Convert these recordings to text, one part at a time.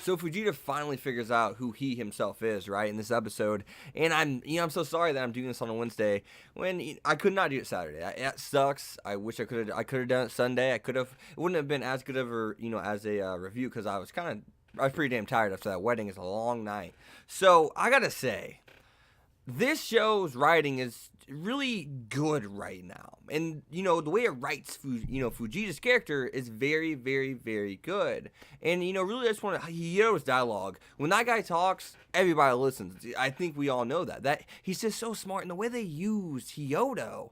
So Fujita finally figures out who he himself is, right, in this episode, and I'm so sorry that I'm doing this on a Wednesday when I could not do it Saturday. That sucks. I wish I could have done it Sunday. It wouldn't have been as good of a as a review because I was pretty damn tired after that wedding. It's a long night, so I gotta say, this show's writing is really good right now. And, the way it writes, Fujita's character is very, very, very good. And, really I just want to, Hiro's dialogue. When that guy talks, everybody listens. I think we all know that. He's just so smart. And the way they use Hyodo,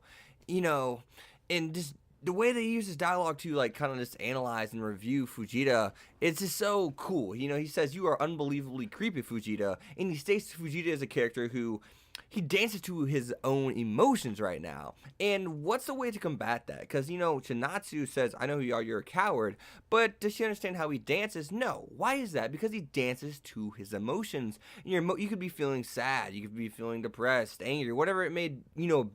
and just the way they use his dialogue to, like, kind of just analyze and review Fujita, it's just so cool. He says, "You are unbelievably creepy, Fujita." And he states Fujita as a character who he dances to his own emotions right now. And what's the way to combat that? Because, Chinatsu says, "I know who you are, you're a coward." But does she understand how he dances? No. Why is that? Because he dances to his emotions. You could be feeling sad. You could be feeling depressed, angry, whatever it may,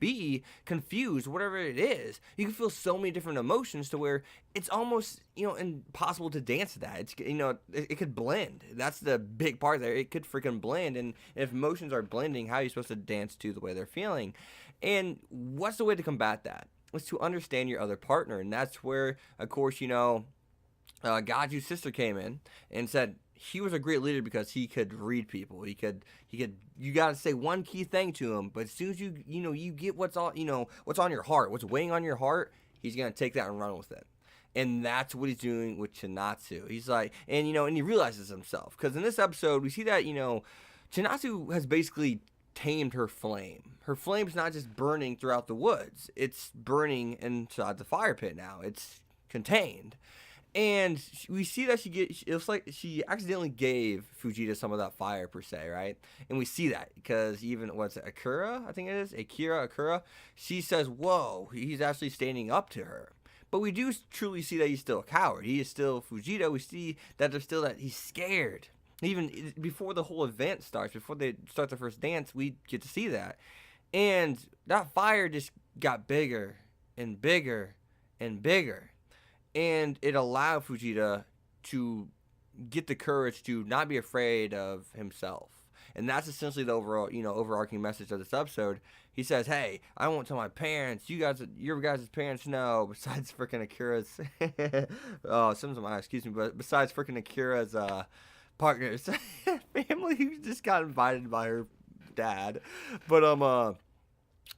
be, confused, whatever it is. You can feel so many different emotions to where it's almost, impossible to dance to that. It's, it could blend. That's the big part there. It could freaking blend. And if emotions are blending, how are you supposed to dance to the way they're feeling? And what's the way to combat that? It's to understand your other partner. And that's where, of course, Gaju's sister came in and said he was a great leader because he could read people. You got to say one key thing to him, but as soon as you get what's on your heart, what's weighing on your heart, he's going to take that and run with it. And that's what he's doing with Chinatsu. He's like, and he realizes himself. Because in this episode, we see that, Chinatsu has basically tamed her flame. Her flame's not just burning throughout the woods. It's burning inside the fire pit now. It's contained. And we see that it looks like she accidentally gave Fujita some of that fire, per se, right? And we see that because even, Akira, I think it is? Akira, she says, whoa, he's actually standing up to her. But we do truly see that he's still a coward. He is still Fujita. We see that he's scared. Even before the whole event starts, before they start the first dance, we get to see that. And that fire just got bigger and bigger and bigger. And it allowed Fujita to get the courage to not be afraid of himself. And that's essentially the overall, overarching message of this episode. He says, "Hey, I won't tell my parents. Your guys' parents know. Besides freaking Akira's, but besides freaking Akira's partners, family who just got invited by her dad." But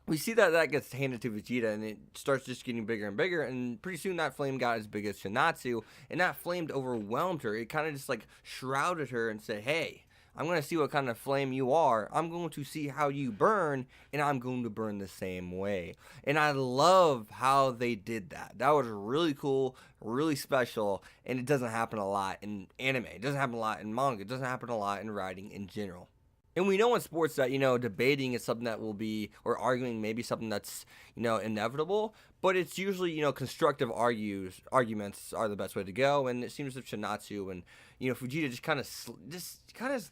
we see that gets handed to Vegeta, and it starts just getting bigger and bigger, and pretty soon that flame got as big as Chinatsu, and that flame overwhelmed her. It kind of just like shrouded her and said, "Hey, I'm going to see what kind of flame you are. I'm going to see how you burn, and I'm going to burn the same way." And I love how they did that. That was really cool, really special, and it doesn't happen a lot in anime. It doesn't happen a lot in manga. It doesn't happen a lot in writing in general. And we know in sports that, debating is something that will be, or arguing maybe something that's, inevitable. But it's usually, constructive arguments are the best way to go. And it seems as if Chinatsu and, Fujita just kind of,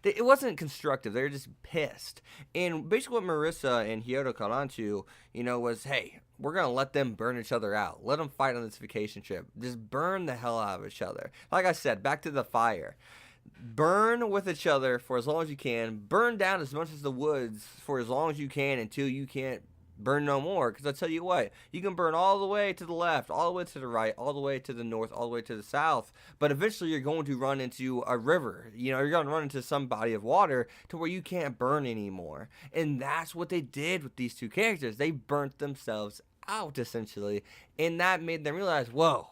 it wasn't constructive. They were just pissed. And basically what Marissa and Hyodo caught on to, was, hey, we're going to let them burn each other out. Let them fight on this vacation trip. Just burn the hell out of each other. Like I said, back to the fire. Burn with each other for as long as you can. Burn down as much as the woods for as long as you can until you can't burn no more. Because I tell you what, you can burn all the way to the left, all the way to the right, all the way to the north, all the way to the south. But eventually you're going to run into a river. You're going to run into some body of water to where you can't burn anymore. And that's what they did with these two characters. They burnt themselves out, essentially. And that made them realize, whoa,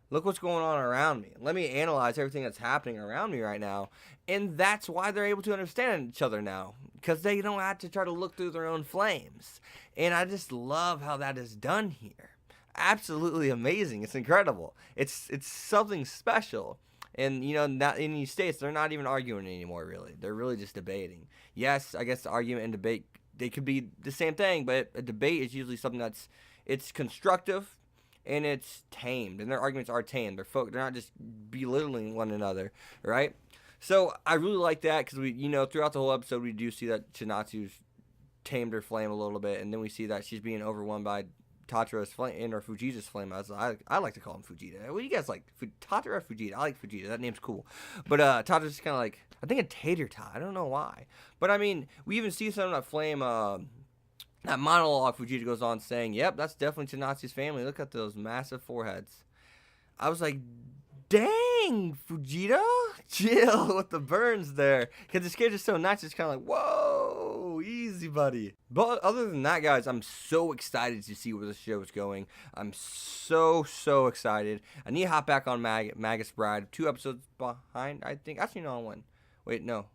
look what's going on around me. Let me analyze everything that's happening around me right now. And that's why they're able to understand each other now. Because they don't have to try to look through their own flames. And I just love how that is done here. Absolutely amazing. It's incredible. It's something special. And, not in these states, they're not even arguing anymore, really. They're really just debating. Yes, I guess the argument and debate, they could be the same thing. But a debate is usually something it's constructive. And it's tamed, and their arguments are tamed. They're not just belittling one another, right? So I really like that because we, throughout the whole episode, we do see that Chinatsu's tamed her flame a little bit, and then we see that she's being overwhelmed by Tatara's flame or Fujita's flame, as I like to call him Fujita. What do you guys like? Tatara or Fujita? I like Fujita. That name's cool. But Tatara's kind of like, I think a tater tot. I don't know why. But I mean, we even see some of that flame. That monologue Fujita goes on saying, "Yep, that's definitely Tanatsi's family. Look at those massive foreheads." I was like, dang, Fujita, chill with the burns there. Because this kid is so nice, it's kind of like, whoa, easy, buddy. But other than that, guys, I'm so excited to see where the show is going. I'm so excited. I need to hop back on Magus Bride. 2 episodes behind, I think. Actually, no, on one. Wait, no.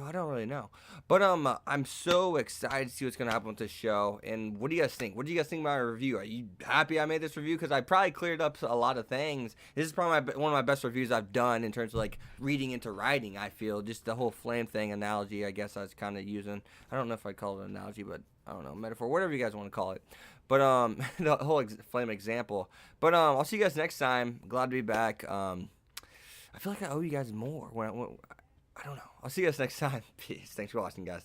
I don't really know. But I'm so excited to see what's going to happen with this show. And what do you guys think? What do you guys think about my review? Are you happy I made this review? Because I probably cleared up a lot of things. This is probably one of my best reviews I've done in terms of, like, reading into writing, I feel. Just the whole flame thing analogy, I guess I was kind of using. I don't know if I'd call it an analogy, but I don't know, metaphor, whatever you guys want to call it. But the whole flame example. But I'll see you guys next time. Glad to be back. I feel like I owe you guys more. I don't know. I'll see you guys next time. Peace. Thanks for watching, guys.